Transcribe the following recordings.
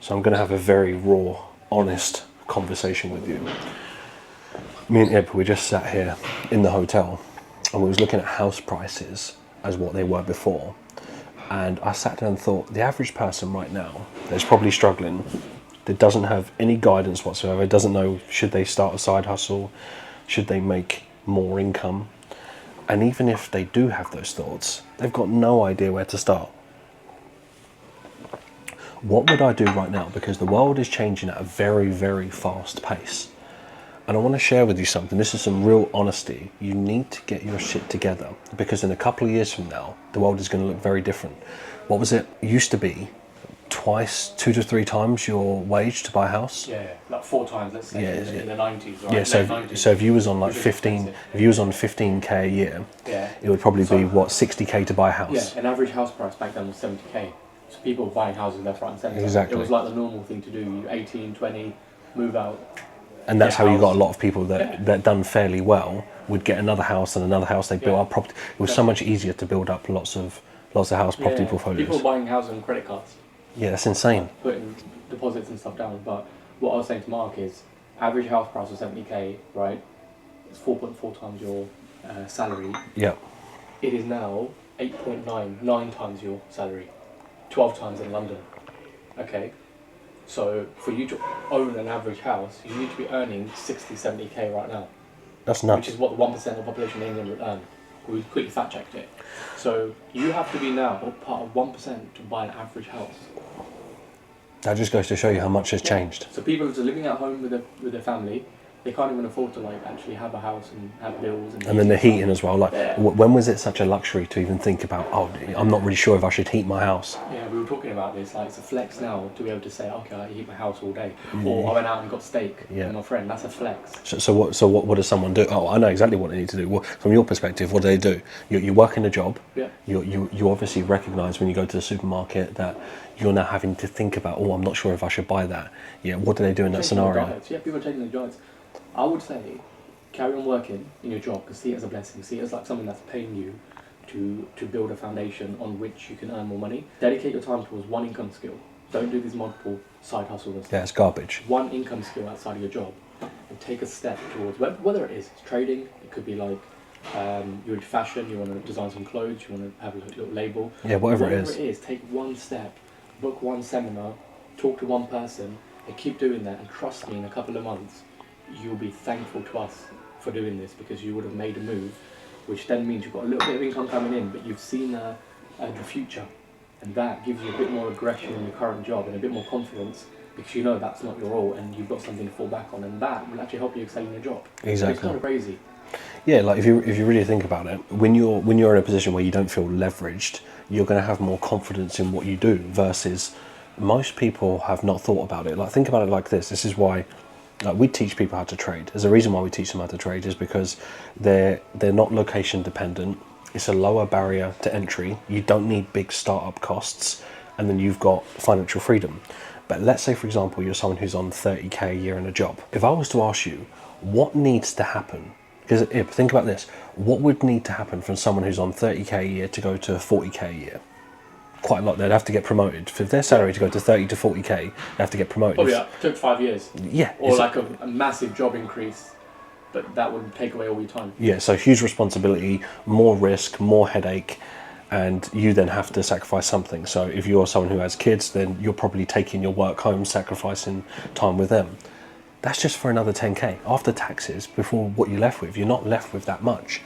So I'm going to have a very raw, honest conversation with you. Me and Ib, we just sat here in the hotel and we was looking at house prices as what they were before. And I sat down and thought, the average person right now that's probably struggling, that doesn't have any guidance whatsoever, doesn't know should they start a side hustle, should they make more income. And even if they do have those thoughts, they've got no idea where to start. What would I do right now? Because the world is changing at a very, very fast pace. And I want to share with you something. This is some real honesty. You need to get your shit together, because in a couple of years from now, the world is going to look very different. What was it? It used to be twice, 2 to 3 times your wage to buy a house. Yeah, like 4 times, let's say, in the 90s. Right? Yeah, so if you was on like 15, if you was on 15k a year, it would probably be what, 60k to buy a house. Yeah, an average house price back then was 70k. So people were buying houses left, right, and centre. Exactly. It was like the normal thing to do. You 18, 20, move out. And that's how you got a lot of people that done fairly well would get another house and another house. They built up property. It was so much easier to build up lots of house property portfolios. People were buying houses on credit cards. Yeah, that's insane. Putting deposits and stuff down. But what I was saying to Mark is, average house price was 70k, right? It's 4.4 times your salary. Yeah. It is now 8.9, 9 times your salary, 12 times in London. Okay. So for you to own an average house, you need to be earning 60, 70k right now. That's nuts. Which is what the 1% of the population in England would earn. We quickly fact checked it. So you have to be now part of 1% to buy an average house. That just goes to show you how much has changed. So people who are living at home with their family, they can't even afford to like actually have a house and have bills. And then the heating as well. Like, when was it such a luxury to even think about, oh, I'm not really sure if I should heat my house? Yeah, we were talking about this. Like, it's a flex now to be able to say, okay, I heat my house all day, or I went out and got steak with my friend. That's a flex. So what does someone do? Oh, I know exactly what they need to do. Well, from your perspective, what do they do? You work in a job. Yeah. You obviously recognise when you go to the supermarket that you're now having to think about, oh, I'm not sure if I should buy that. Yeah. What do they do in that scenario? Yeah, people are taking the giants. I would say, carry on working in your job, because see it as a blessing, see it as like something that's paying you to build a foundation on which you can earn more money. Dedicate your time towards one income skill. Don't do these multiple side hustles. Yeah, it's garbage. One income skill outside of your job, and take a step towards, whether it is trading, it could be like you're in fashion, you want to design some clothes, you want to have a little label. Yeah, whatever it is, take one step, book one seminar, talk to one person, and keep doing that, and trust me, in a couple of months, you'll be thankful to us for doing this, because you would have made a move, which then means you've got a little bit of income coming in, but you've seen the future, and that gives you a bit more aggression in your current job and a bit more confidence, because you know that's not your all and you've got something to fall back on, and that will actually help you excel in your job. Exactly. It's kind of crazy. Yeah, like if you really think about it, when you're in a position where you don't feel leveraged, you're going to have more confidence in what you do, versus most people have not thought about it. Like, think about it like this. This is why. Like, we teach people how to trade. There's a reason why we teach them how to trade, is because they're not location dependent. It's a lower barrier to entry. You don't need big startup costs, and then you've got financial freedom. But let's say, for example, you're someone who's on 30k a year in a job. If I was to ask you, what needs to happen? Because think about this, what would need to happen from someone who's on 30k a year to go to 40k a year? Quite a lot. They'd have to get promoted. For their salary to go to 30 to 40k, they have to get promoted. Oh yeah, it took 5 years. Yeah. Or like a massive job increase, but that would take away all your time. Yeah, so huge responsibility, more risk, more headache, and you then have to sacrifice something. So if you're someone who has kids, then you're probably taking your work home, sacrificing time with them. That's just for another 10k. After taxes, before what you're left with, you're not left with that much.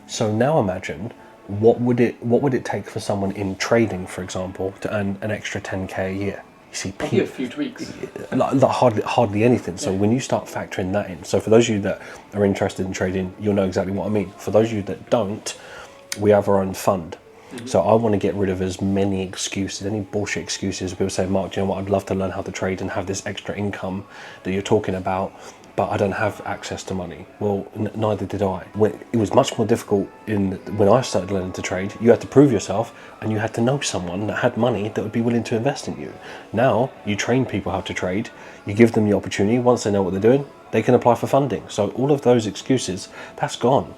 So now imagine, what would it take for someone in trading, for example, to earn an extra 10k a year? You see, maybe a few tweaks. Like hardly anything. So when you start factoring that in, so for those of you that are interested in trading, you'll know exactly what I mean. For those of you that don't, we have our own fund. Mm-hmm. So I want to get rid of as many excuses, any bullshit excuses. People say, Mark, do you know what? I'd love to learn how to trade and have this extra income that you're talking about, but I don't have access to money. Well, neither did I. It was much more difficult when I started learning to trade. You had to prove yourself, and you had to know someone that had money that would be willing to invest in you. Now, you train people how to trade, you give them the opportunity. Once they know what they're doing, they can apply for funding. So all of those excuses, that's gone.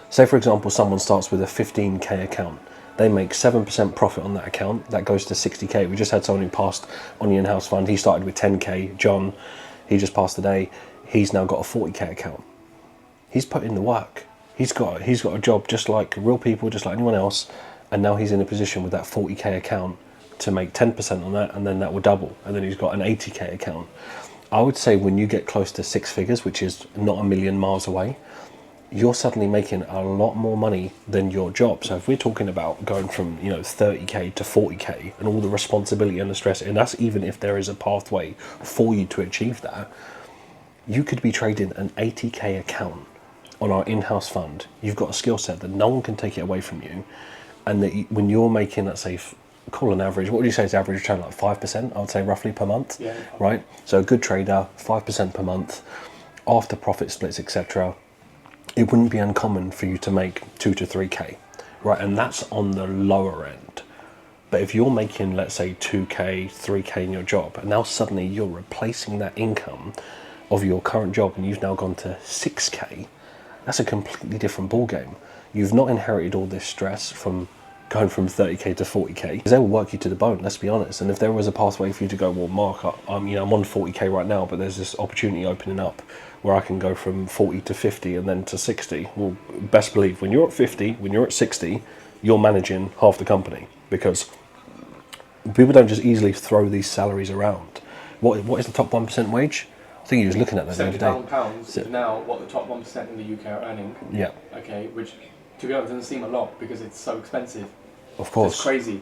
Say, for example, someone starts with a 15k account. They make 7% profit on that account. That goes to 60k. We just had someone who passed on the in-house fund. He started with 10k. John, he just passed today. He's now got a 40k account. He's put in the work. He's got a job just like real people, just like anyone else, and now he's in a position with that 40k account to make 10% on that, and then that will double, and then he's got an 80k account. I would say when you get close to six figures, which is not a million miles away, you're suddenly making a lot more money than your job. So if we're talking about going from 30k to 40k and all the responsibility and the stress, and that's even if there is a pathway for you to achieve that, you could be trading an 80k account on our in-house fund. You've got a skill set that no one can take it away from you, and that when you're making, let's say, call an average, what would you say is average return, like 5%, I would say roughly per month? Yeah. Right? So a good trader, 5% per month, after profit splits, etc., it wouldn't be uncommon for you to make 2 to 3k, right? And that's on the lower end. But if you're making, let's say, 2k, 3k in your job, and now suddenly you're replacing that income of your current job and you've now gone to 6k, that's a completely different ballgame. You've not inherited all this stress from going from 30k to 40k, because they will work you to the bone, let's be honest. And if there was a pathway for you to go, well, Mark, I'm on 40k right now, but there's this opportunity opening up where I can go from 40 to 50 and then to 60. Well, best believe when you're at 50, when you're at 60, you're managing half the company, because people don't just easily throw these salaries around. What is the top 1% wage? I think he was looking at that the other day. £70,000 is now what the top 1% in the UK are earning. Yeah. Okay, which to be honest doesn't seem a lot because it's so expensive. Of course. It's crazy.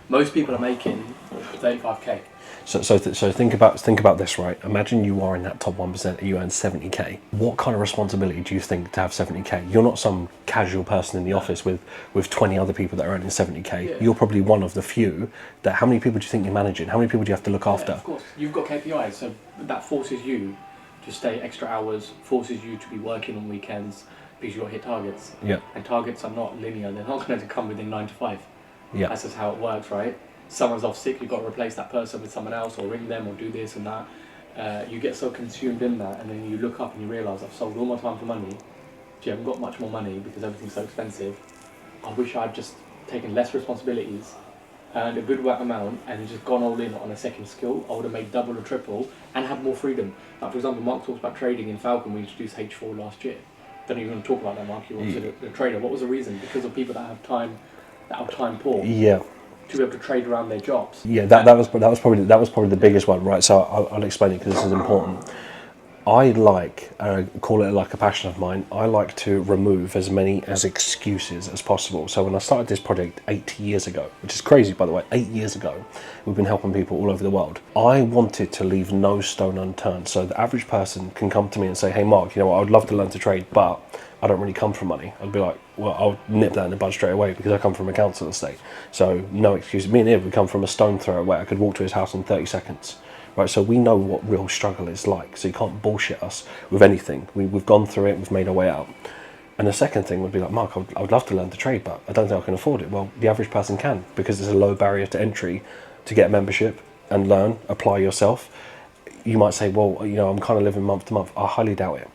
Most people are making 35k. So think about this, right? Imagine you are in that top 1% and you earn 70k. What kind of responsibility do you think to have 70k? You're not some casual person in the office with 20 other people that are earning 70k. Yeah. You're probably one of the few that. How many people do you think you're managing? How many people do you have to look after? Of course, you've got KPIs, so that forces you to stay extra hours, forces you to be working on weekends because you've got to hit targets. Yeah. And targets are not linear; they're not going to come within 9 to 5. Yeah. That's just how it works, right? Someone's off sick, you've got to replace that person with someone else, or ring them, or do this and that. You get so consumed in that, and then you look up and you realise I've sold all my time for money. You haven't got much more money because everything's so expensive. I wish I'd just taken less responsibilities, earned a good amount, and just gone all in on a second skill. I would have made double or triple and had more freedom. Like for example, Mark talks about trading in Falcon. We introduced H4 last year. Don't even want to talk about that, Mark. You wanted the trader. What was the reason? Because of people that have time, that are time poor. Yeah. To be able to trade around their jobs. Yeah, that was probably the biggest one, right? So I'll explain it because this is important. I like, call it like a passion of mine, I like to remove as many as excuses as possible. So when I started this project 8 years ago, which is crazy by the way, 8 years ago, we've been helping people all over the world. I wanted to leave no stone unturned. So the average person can come to me and say, hey Mark, you know what, I would love to learn to trade, but I don't really come from money. I'd be like, well, I'll nip that in the bud straight away because I come from a council estate. So no excuse. Me and Ian, we come from a stone throw away. I could walk to his house in 30 seconds. Right, so we know what real struggle is like. So you can't bullshit us with anything. We've gone through it. We've made our way out. And the second thing would be like, Mark, I would love to learn to trade, but I don't think I can afford it. Well, the average person can, because there's a low barrier to entry to get a membership and learn, apply yourself. You might say, well, you know, I'm kind of living month to month. I highly doubt it.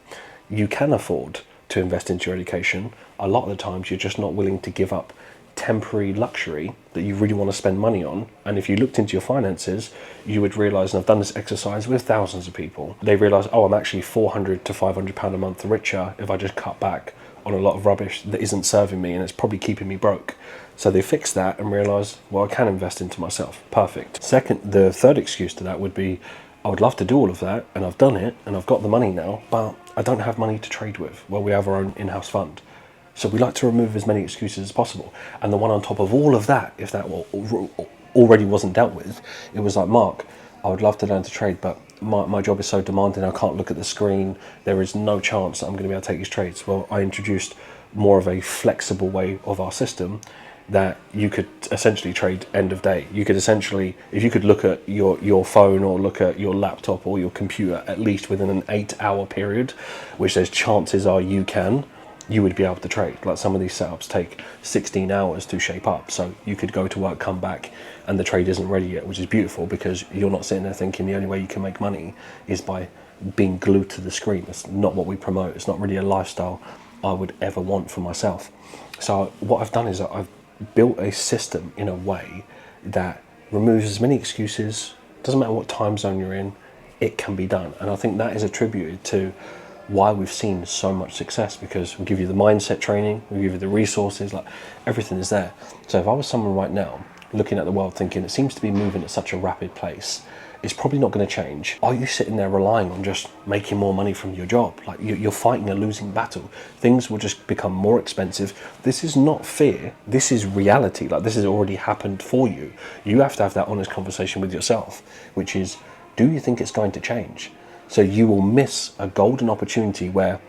You can afford to invest into your education. A lot of the times you're just not willing to give up temporary luxury that you really want to spend money on. And if you looked into your finances, you would realize, and I've done this exercise with thousands of people, they realize, oh, I'm actually £400 to £500 a month richer if I just cut back on a lot of rubbish that isn't serving me and it's probably keeping me broke. So they fix that and realize, well, I can invest into myself. Perfect. The third excuse to that would be, I would love to do all of that, and I've done it, and I've got the money now, but I don't have money to trade with. Well, we have our own in-house fund. So we like to remove as many excuses as possible. And the one on top of all of that, if that already wasn't dealt with, it was like, Mark, I would love to learn to trade, but my job is so demanding, I can't look at the screen. There is no chance that I'm going to be able to take these trades. Well, I introduced more of a flexible way of our system that you could essentially trade end of day. You could essentially, if you could look at your phone or look at your laptop or your computer at least within an 8-hour period, which there's chances are you would be able to trade. Like some of these setups take 16 hours to shape up. So you could go to work, come back, and the trade isn't ready yet, which is beautiful because you're not sitting there thinking the only way you can make money is by being glued to the screen. That's not what we promote. It's not really a lifestyle I would ever want for myself. So what I've done is I've built a system in a way that removes as many excuses. Doesn't matter what time zone you're in, it can be done. And I think that is attributed to why we've seen so much success, because we give you the mindset training, we give you the resources, like everything is there. So if I was someone right now looking at the world thinking it seems to be moving at such a rapid pace, it's probably not going to change. Are you sitting there relying on just making more money from your job? Like you're fighting a losing battle. Things will just become more expensive. This is not fear. This is reality. Like this has already happened for you. You have to have that honest conversation with yourself, which is, do you think it's going to change? So you will miss a golden opportunity where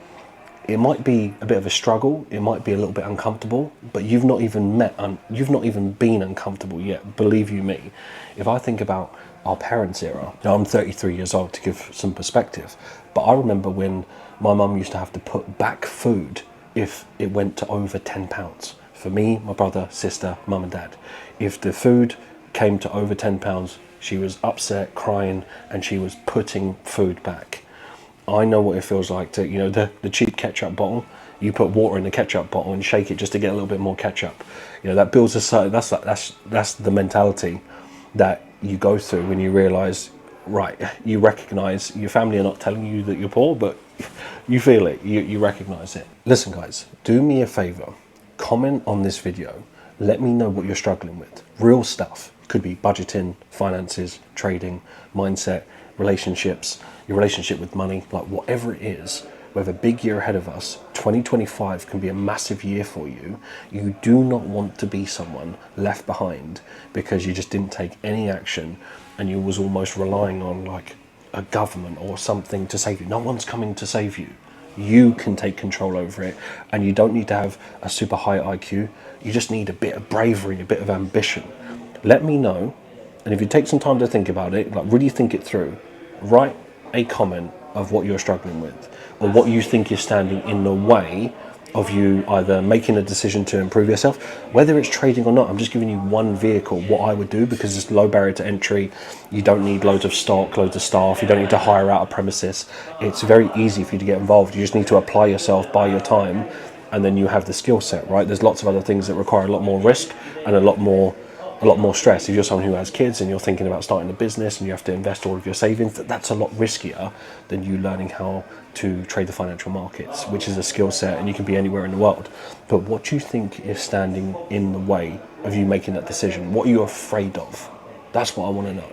it might be a bit of a struggle, it might be a little bit uncomfortable, but you've not even been uncomfortable yet, believe you me. If I think about our parents' era, now I'm 33 years old to give some perspective, but I remember when my mum used to have to put back food if it went to over £10. For me, my brother, sister, mum and dad. If the food came to over £10, she was upset, crying, and she was putting food back. I know what it feels like to, the cheap ketchup bottle. You put water in the ketchup bottle and shake it just to get a little bit more ketchup. That builds that's the mentality that you go through when you realise, right, you recognise your family are not telling you that you're poor, but you feel it, you recognise it. Listen guys, do me a favour, comment on this video, let me know what you're struggling with. Real stuff. Could be budgeting, finances, trading, mindset, relationships, your relationship with money, like whatever it is. We have a big year ahead of us. 2025 can be a massive year for you. You do not want to be someone left behind because you just didn't take any action and you was almost relying on like a government or something to save you. No one's coming to save you. You can take control over it, and you don't need to have a super high IQ. You just need a bit of bravery, a bit of ambition. Let me know, and if you take some time to think about it, like really think it through, write a comment of what you're struggling with or what you think is standing in the way of you either making a decision to improve yourself, whether it's trading or not. I'm just giving you one vehicle, what I would do, because it's low barrier to entry. You don't need loads of stock, loads of staff. You don't need to hire out a premises. It's very easy for you to get involved. You just need to apply yourself, buy your time, and then you have the skill set, right? There's lots of other things that require a lot more risk and a lot more stress. If you're someone who has kids and you're thinking about starting a business and you have to invest all of your savings, that's a lot riskier than you learning how to trade the financial markets, which is a skill set and you can be anywhere in the world. But what do you think is standing in the way of you making that decision? What are you afraid of? That's what I want to know.